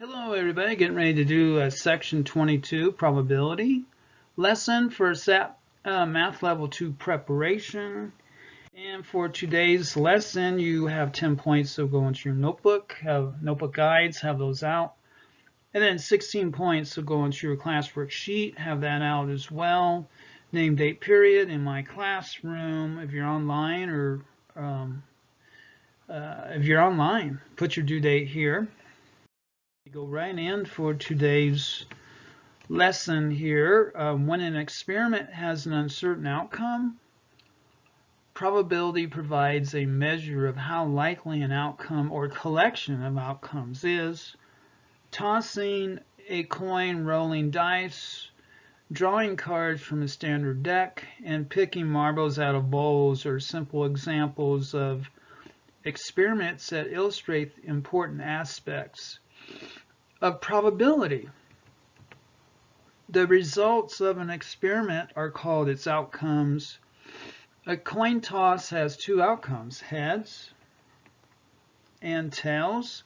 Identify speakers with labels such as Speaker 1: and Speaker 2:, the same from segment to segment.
Speaker 1: Hello everybody, getting ready to do section 22, probability lesson for SAP Math Level 2 preparation. And for today's lesson, you have 10 points, so go into your notebook, have notebook guides, have those out. And then 16 points, so go into your classwork sheet, have that out as well. Name, date, period in my classroom. If you're online put your due date here. Go right in for today's lesson here. When an experiment has an uncertain outcome, probability provides a measure of how likely an outcome or collection of outcomes is. Tossing a coin, rolling dice, drawing cards from a standard deck, and picking marbles out of bowls are simple examples of experiments that illustrate important aspects of probability. The results of an experiment are called its outcomes. A coin toss has two outcomes, heads and tails.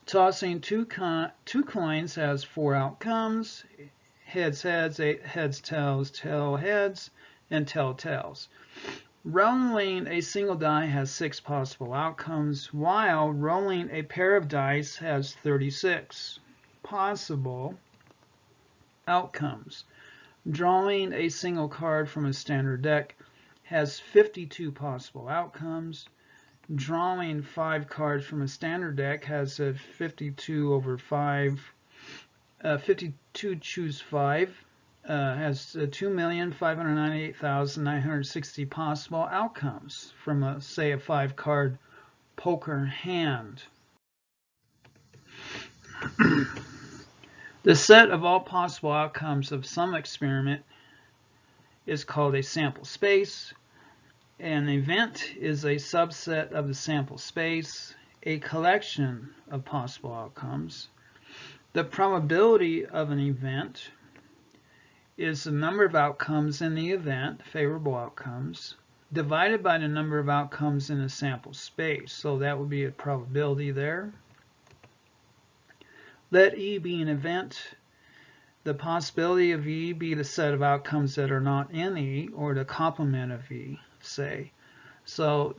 Speaker 1: Tossing two coins has four outcomes, heads, heads, tails, tail, heads, and tail, tails. Rolling a single die has 6 possible outcomes, while rolling a pair of dice has 36 possible outcomes. Drawing a single card from a standard deck has 52 possible outcomes. Drawing 5 cards from a standard deck has a 52 over 5, 52 choose 5, has 2,598,960 possible outcomes from say a 5-card poker hand. The set of all possible outcomes of some experiment is called a sample space. An event is a subset of the sample space, a collection of possible outcomes. The probability of an event is the number of outcomes in the event, favorable outcomes, divided by the number of outcomes in the sample space. So that would be a probability there. Let E be an event. The possibility of E be the set of outcomes that are not in E, or the complement of E, say. So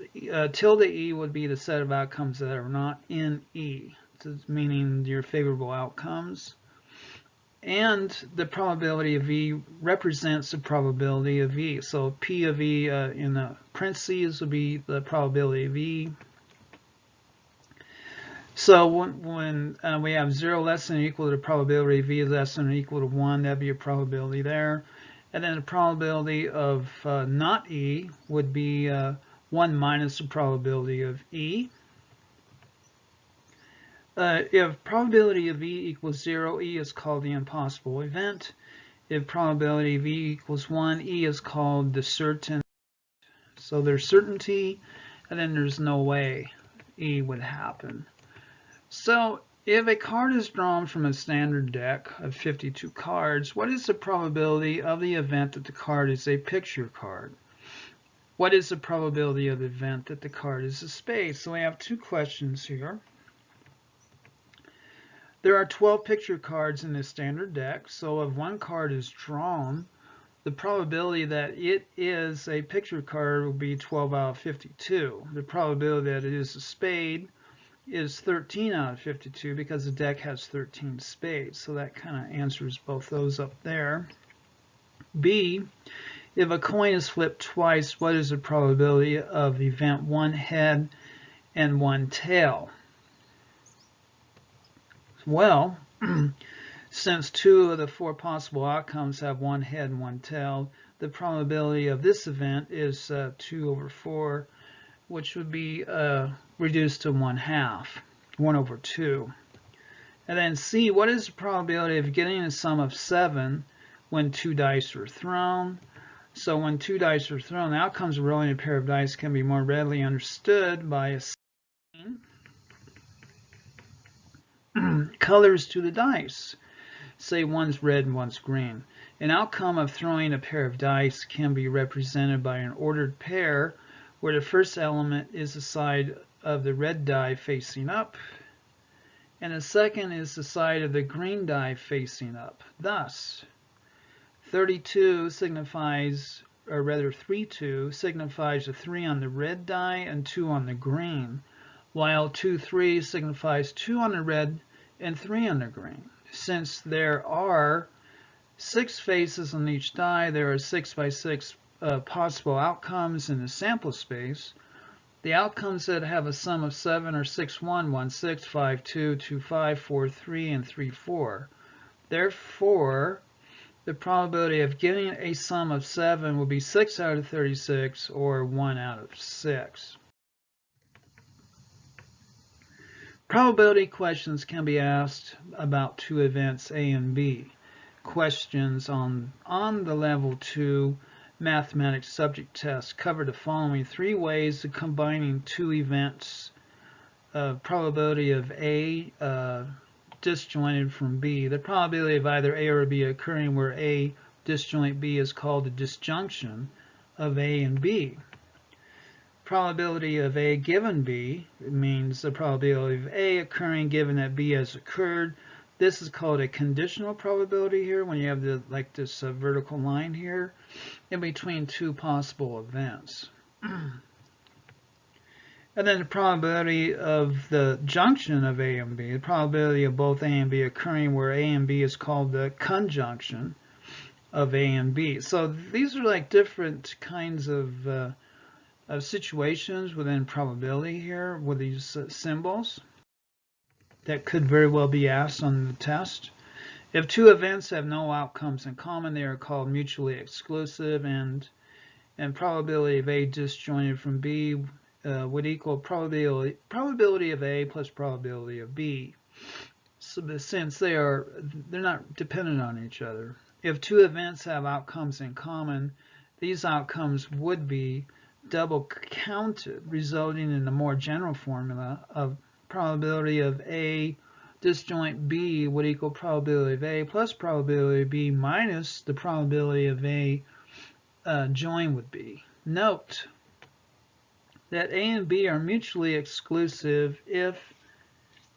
Speaker 1: tilde E would be the set of outcomes that are not in E, meaning your favorable outcomes. And the probability of E represents the probability of E. So P of E in the parentheses would be the probability of E. So when we have 0 less than or equal to the probability of E less than or equal to 1, that'd be a probability there. And then the probability of not E would be 1 minus the probability of E. If probability of E equals 0, E is called the impossible event. If probability of E equals 1, E is called the certain. So there's certainty, and then there's no way E would happen. So if a card is drawn from a standard deck of 52 cards, what is the probability of the event that the card is a picture card? What is the probability of the event that the card is a space? So we have two questions here. There are 12 picture cards in this standard deck, so if one card is drawn, the probability that it is a picture card will be 12 out of 52. The probability that it is a spade is 13 out of 52 because the deck has 13 spades. So that kind of answers both those up there. B, if a coin is flipped twice, what is the probability of event 1 head and 1 tail? Well, since 2 of the 4 possible outcomes have 1 head and 1 tail, the probability of this event is 2 over 4, which would be reduced to 1/2, 1 over 2. And then C, what is the probability of getting a sum of 7 when 2 dice are thrown? So when 2 dice are thrown, the outcomes of rolling a pair of dice can be more readily understood by assigning colors to the dice. Say one's red and one's green. An outcome of throwing a pair of dice can be represented by an ordered pair where the first element is the side of the red die facing up and the second is the side of the green die facing up. Thus, 32 signifies, or rather 3-2 signifies a 3 on the red die and 2 on the green, while 2-3 signifies 2 on the red and 3 on the green. Since there are 6 faces on each die, there are 6 by 6 possible outcomes in the sample space. The outcomes that have a sum of 7 are 6, 1, 1, 6, 5, 2, 2, 5, 4, 3, and 3, 4. Therefore, the probability of getting a sum of 7 will be 6 out of 36, or 1 out of 6. Probability questions can be asked about two events A and B. Questions on the Level 2 Mathematics subject test cover the following 3 ways of combining two events. Probability of A disjointed from B. The probability of either A or B occurring where A disjoint B is called the disjunction of A and B. Probability of A given B, it means the probability of A occurring given that B has occurred. This is called a conditional probability here when you have this vertical line here in between two possible events. And then the probability of the junction of A and B, the probability of both A and B occurring where A and B is called the conjunction of A and B. So these are like different kinds of situations within probability here with these symbols that could very well be asked on the test. If two events have no outcomes in common, they are called mutually exclusive, and probability of A disjointed from B would equal probability of A plus probability of B. So since they're not dependent on each other. If two events have outcomes in common, these outcomes would be double counted, resulting in the more general formula of probability of A disjoint B would equal probability of A plus probability of B minus the probability of A join with B. Note that A and B are mutually exclusive if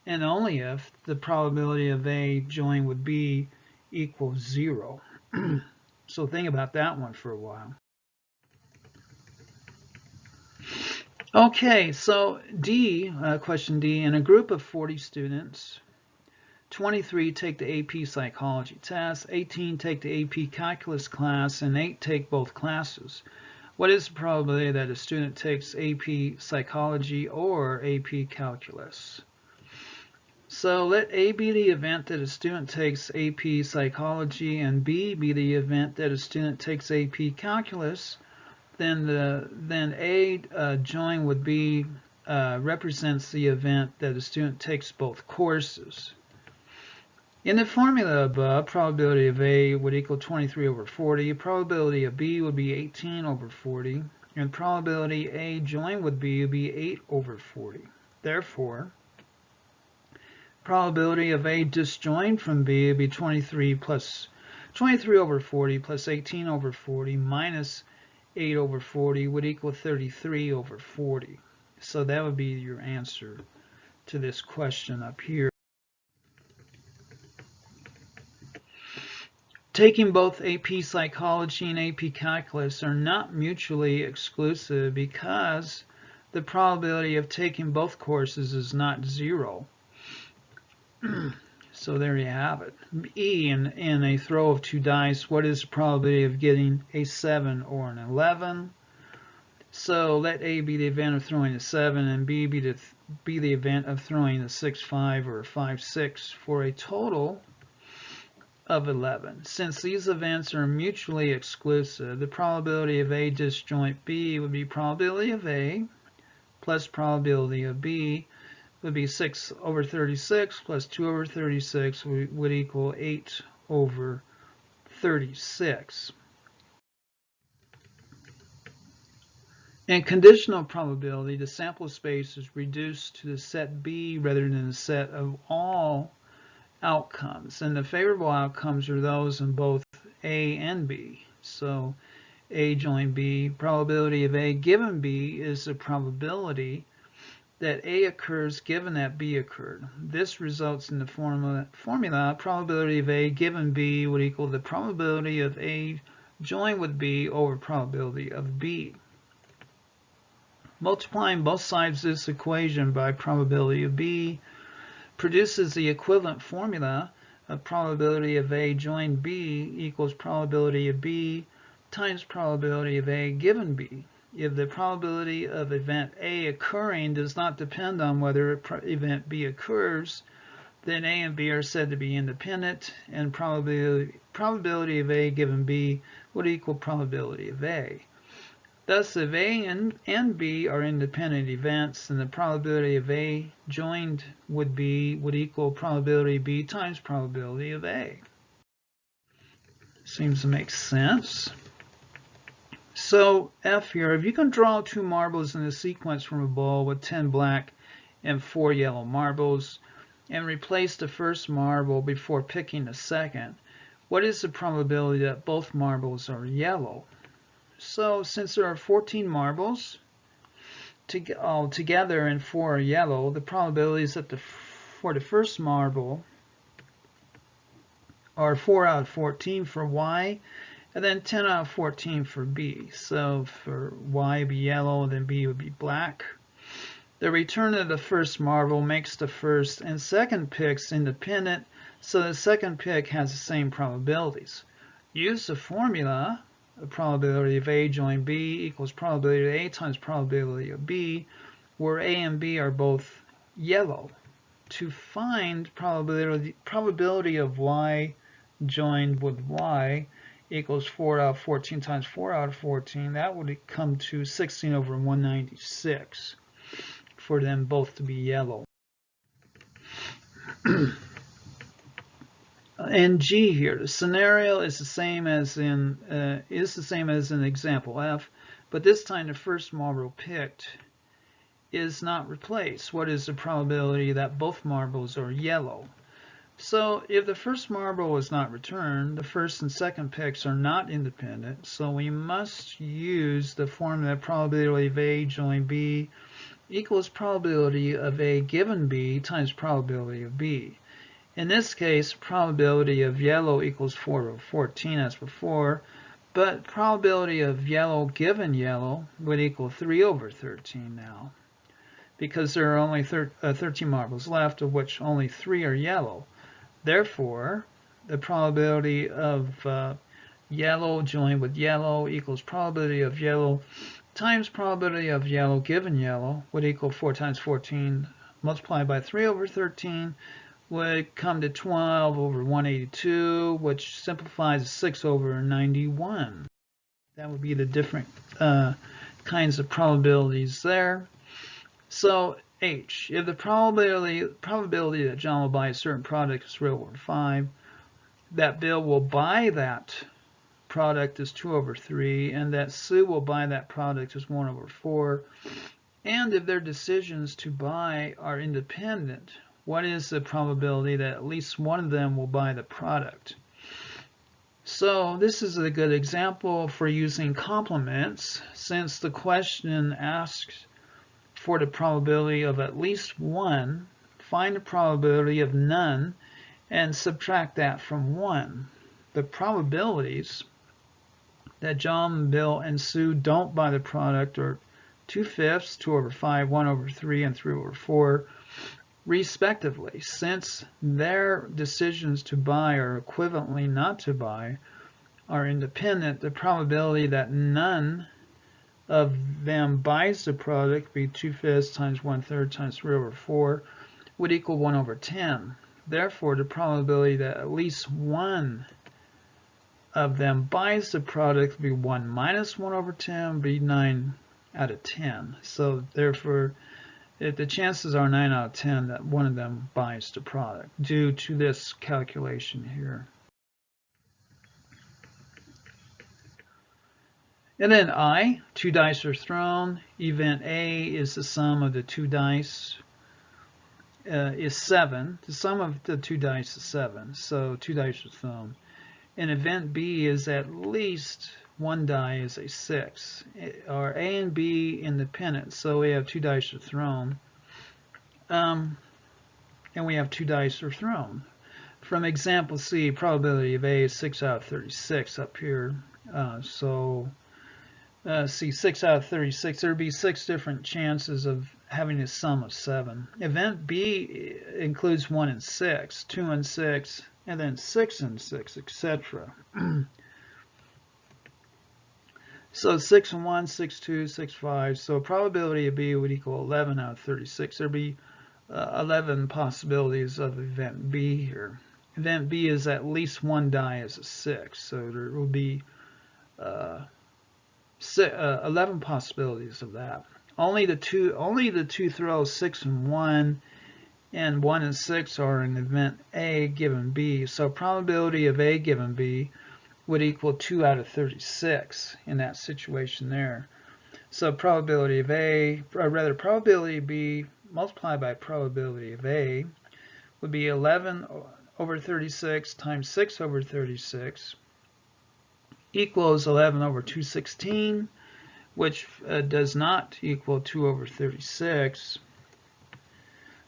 Speaker 1: and only if the probability of A join with B equals 0. So think about that one for a while. Okay, so D, question D, in a group of 40 students, 23 take the AP Psychology test, 18 take the AP Calculus class, and 8 take both classes. What is the probability that a student takes AP Psychology or AP Calculus? So let A be the event that a student takes AP Psychology and B be the event that a student takes AP Calculus. Then A join with B represents the event that a student takes both courses. In the formula above, probability of A would equal 23 over 40, probability of B would be 18 over 40, and probability A join with B would be 8 over 40. Therefore, probability of A disjoined from B would be 23 over 40 plus 18 over 40 minus 8 over 40 would equal 33 over 40. So that would be your answer to this question up here. Taking both AP Psychology and AP Calculus are not mutually exclusive because the probability of taking both courses is not 0. So there you have it. E, in a throw of 2 dice, what is the probability of getting a 7 or an 11? So let A be the event of throwing a 7 and B be the event of throwing a 6-5 or a 5-6 for a total of 11. Since these events are mutually exclusive, the probability of A disjoint B would be probability of A plus probability of B would be 6 over 36 plus 2 over 36 would equal 8 over 36. In conditional probability, the sample space is reduced to the set B rather than the set of all outcomes, and the favorable outcomes are those in both A and B. So A join B, probability of A given B is the probability that A occurs given that B occurred. This results in the formula probability of A given B would equal the probability of A joined with B over probability of B. Multiplying both sides of this equation by probability of B produces the equivalent formula of probability of A joined B equals probability of B times probability of A given B. If the probability of event A occurring does not depend on whether event B occurs, then A and B are said to be independent, and probability of A given B would equal probability of A. Thus, if A and B are independent events, then the probability of A joined with B would equal probability of B times probability of A. Seems to make sense. So F here, if you can draw 2 marbles in a sequence from a ball with 10 black and 4 yellow marbles, and replace the first marble before picking the second, what is the probability that both marbles are yellow? So since there are 14 marbles all together and 4 are yellow, the probabilities that for the first marble are 4 out of 14 for Y, and then 10 out of 14 for B. So for Y would be yellow, then B would be black. The return of the first marble makes the first and second picks independent, so the second pick has the same probabilities. Use the formula, the probability of A joined B equals probability of A times probability of B, where A and B are both yellow. To find probability of Y joined with Y equals 4 out of 14 times 4 out of 14, that would come to 16 over 196 for them both to be yellow. And G here, the scenario is the same as in example F, but this time the first marble picked is not replaced. What is the probability that both marbles are yellow? So if the first marble is not returned, the first and second picks are not independent, so we must use the formula probability of A joined B equals probability of A given B times probability of B. In this case, probability of yellow equals 4 over 14 as before, but probability of yellow given yellow would equal 3 over 13 now, because there are only 13 marbles left, of which only 3 are yellow. Therefore, the probability of yellow joined with yellow equals probability of yellow times probability of yellow given yellow would equal 4 times 14 multiplied by 3 over 13 would come to 12 over 182, which simplifies to 6 over 91. That would be the different kinds of probabilities there. So H, if the probability that John will buy a certain product is real over 5, that Bill will buy that product is 2 over 3, and that Sue will buy that product is 1 over 4. And if their decisions to buy are independent, what is the probability that at least one of them will buy the product? So this is a good example for using complements, since the question asks for the probability of at least one, find the probability of none, and subtract that from 1. The probabilities that John, Bill, and Sue don't buy the product are 2/5, 2 over 5, 1 over 3, and 3 over 4, respectively. Since their decisions to buy or equivalently not to buy are independent, the probability that none of them buys the product be 2/5 times 1/3 times 3 over 4 would equal 1 over 10. Therefore, the probability that at least one of them buys the product would be 1 minus 1 over 10 would be 9 out of 10. So therefore, the chances are 9 out of 10 that one of them buys the product due to this calculation here. And then I, 2 dice are thrown. Event A is the sum of the 2 dice is 7. The sum of the 2 dice is 7, so 2 dice are thrown. And event B is at least 1 die is a 6. Are A and B independent, so we have 2 dice are thrown. and we have 2 dice are thrown. From example C, probability of A is 6 out of 36 up here. See, 6 out of 36, there would be 6 different chances of having a sum of 7. Event B includes 1 and 6, 2 and 6, and then 6 and 6, etc. So 6 and 1, 6, 2, 6, 5. So probability of B would equal 11 out of 36. There'd be 11 possibilities of event B here. Event B is at least one die is a 6. So there will be 11 possibilities of that. Only the two throws, 6 and 1, and 1 and 6 are in event A given B. So probability of A given B would equal 2 out of 36 in that situation there. So probability of A, or rather probability of B multiplied by probability of A would be 11 over 36 times 6 over 36 equals 11 over 216, which does not equal 2 over 36.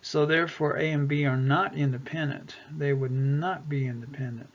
Speaker 1: So therefore A and B are not independent. They would not be independent.